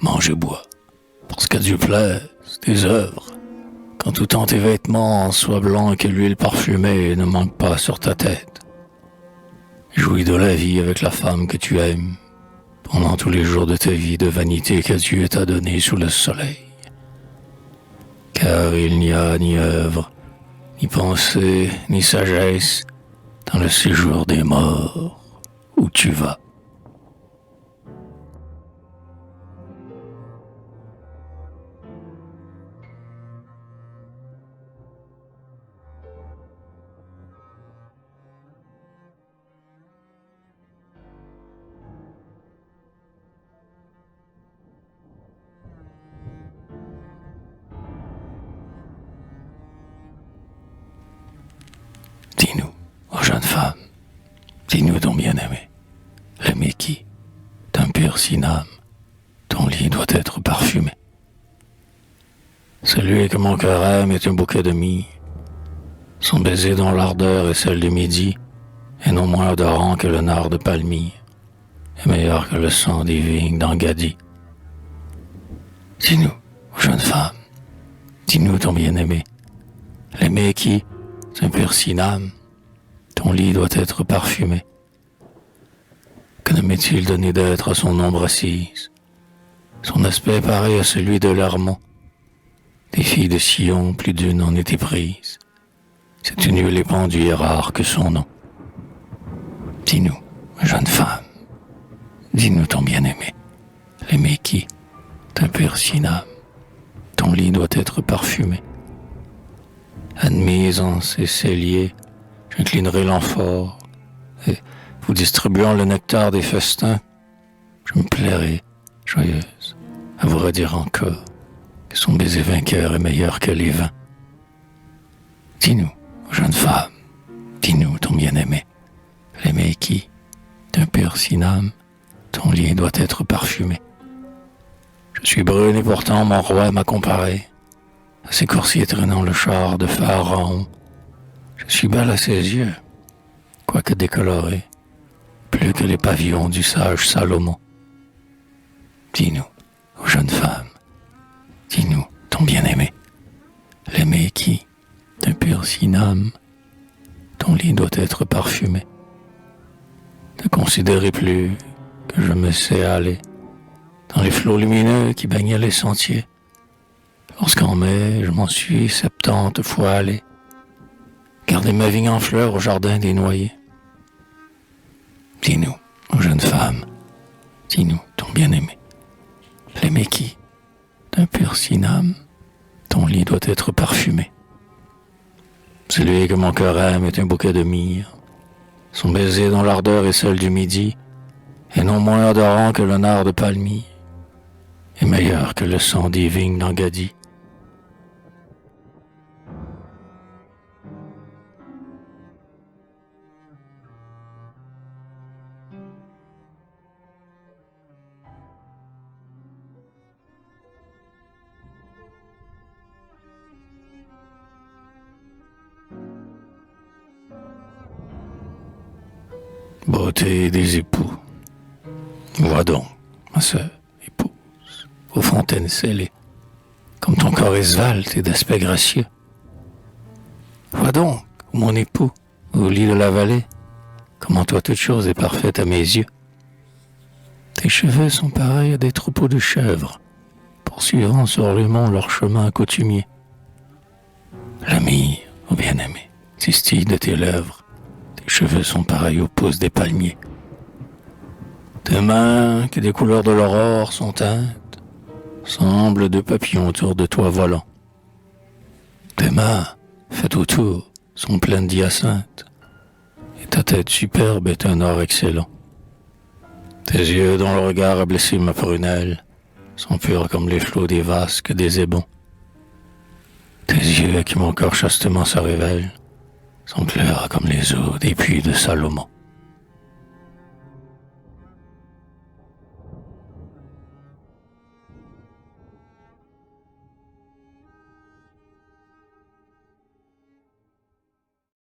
mange et bois, parce qu'à Dieu plaise tes œuvres. Quand autant tes vêtements soient blancs et que l'huile parfumée ne manque pas sur ta tête. Jouis de la vie avec la femme que tu aimes, pendant tous les jours de ta vie de vanité que Dieu t'a donnée sous le soleil. Car il n'y a ni œuvre, ni pensée, ni sagesse dans le séjour des morts où tu vas. Dis-nous, ô jeune femme, dis-nous ton bien-aimé, l'aimer qui, d'un pur syname, ton lit doit être parfumé. Celui que mon cœur aime est un bouquet de myrrhe, son baiser dont l'ardeur est celle du midi, et non moins odorant que le nard de palmyre, et meilleur que le sang des vignes d'Engaddi. Dis-nous, ô jeune femme, dis-nous ton bien-aimé, l'aimer qui, d'un pur syname, ton lit doit être parfumé. Que ne m'est-il donné d'être à son ombre assise, son aspect pareil à celui de l'Hermont. Des filles de Sion, plus d'une en était prise. Cette nuit épandue est rare que son nom. Dis-nous, jeune femme, dis-nous ton bien-aimé, l'aimer qui, d'un pur syname, ton lit doit être parfumé. Admise en ces celliers, j'inclinerai l'amphore, et, vous distribuant le nectar des festins, je me plairai, joyeuse, à vous redire encore que son baiser vainqueur est meilleur que les vins. Dis-nous, jeune femme, dis-nous ton bien-aimé, l'aimer qui, d'un pur syname, ton lit doit être parfumé. Je suis brune et pourtant mon roi m'a comparé à ses coursiers traînant le char de Pharaon. Je suis belle à ses yeux, quoique décolorée, plus que les pavillons du sage Salomon. Dis-nous, ô jeune femme, dis-nous ton bien-aimé, l'aimer qui, d'un pur syname, ton lit doit être parfumé. Ne considérez plus que je me sais aller dans les flots lumineux qui baignaient les sentiers, lorsqu'en mai je m'en suis 70 fois allé garder ma vigne en fleurs au jardin des noyers. Dis-nous, ô jeune femme, dis-nous ton bien-aimé, l'aimer qui, d'un pur syname, ton lit doit être parfumé. Celui que mon cœur aime est un bouquet de myrrhe, son baiser dont l'ardeur est celle du midi, et non moins odorant que le nard de palmyre, et meilleur que le sang des vignes d'Engaddi. Beauté des époux, vois donc, ma sœur, épouse, aux fontaines scellées, comme ton corps est svelte et d'aspect gracieux. Vois donc, mon époux, au lit de la vallée, comment toi toute chose est parfaite à mes yeux. Tes cheveux sont pareils à des troupeaux de chèvres, poursuivant sur les monts leur chemin coutumier. L'ami, ô bien-aimé, distille de tes lèvres, tes cheveux sont pareils aux pousses des palmiers. Tes mains, qui des couleurs de l'aurore sont teintes, semblent deux papillons autour de toi volant. Tes mains, faites autour, sont pleines d'hyacinthes, et ta tête superbe est un or excellent. Tes yeux, dont le regard a blessé ma prunelle, sont purs comme les flots des vasques des ébons. Tes yeux, à qui mon corps chastement se révèle, sont clairs comme les eaux des puits de Salomon.